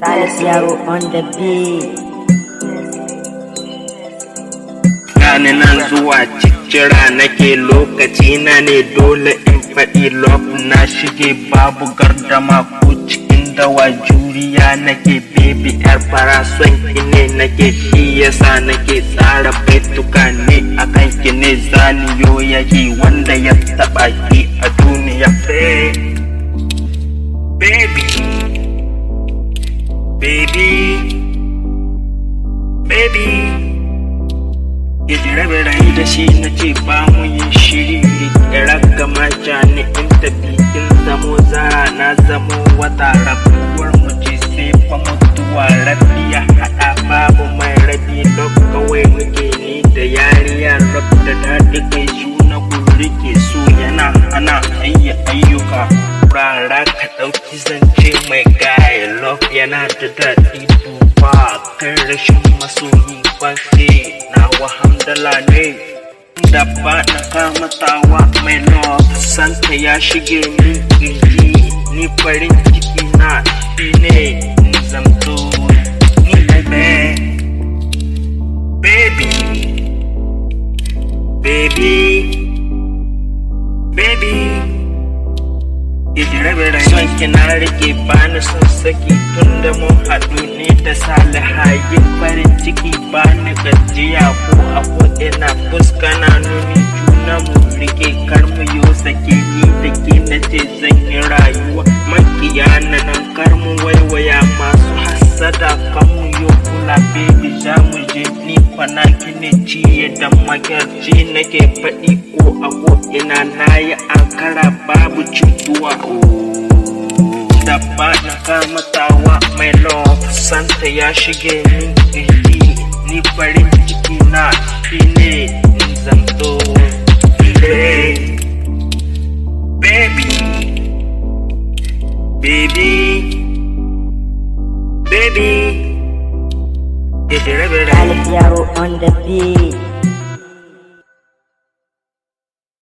Salisu Yaro on the beat. Gani nan zuwa ciccira nake lokaci na ne dole in faɗi love na shige babu gardama ko cikin dawa juriya nake baby yar fara son ki ne nake shi yasa nake tsara baituka ne akan ki ne zaniyo yake wanda ya taɓa ki a duniya baby Yaji rabe rai da shi nake ba mu yin shiri raga maja ne in bikin zamo zara na zamo wata rabuwar mu ce sai fa mutuwa rabi ya haɗa babu mai rabi duk kawai muke ni da yariya rab da daɗi kai juna rike su yana hana ayyuka rara ka ɗauki zance mai gaya love yana da daɗi duba kan rashin masoyi kwanse na wahamdala ne da ba na kamatawa mai love santa ya shige min kirji ni farin ciki na shi ne ni zamto ni baby son kina rike bani son saki tunda mun haɗu ne da salihayin farin ciki bani gajiya ko a ina fuska na nuni juna mu rike kar mu yo sake ni da ke na ce zan yi rayuwa makiya na nan kar mu waiwaya masu hasada kan mu yo kula baby za mu je ni fana kine ciye da magarci nake faɗi ko a ina na yi ankara babu cutuwa da ba na kamatawa mai love santa ya shige min kirji ni farin ciki na shi ne in zanto baby Salisu Yaro on the beat.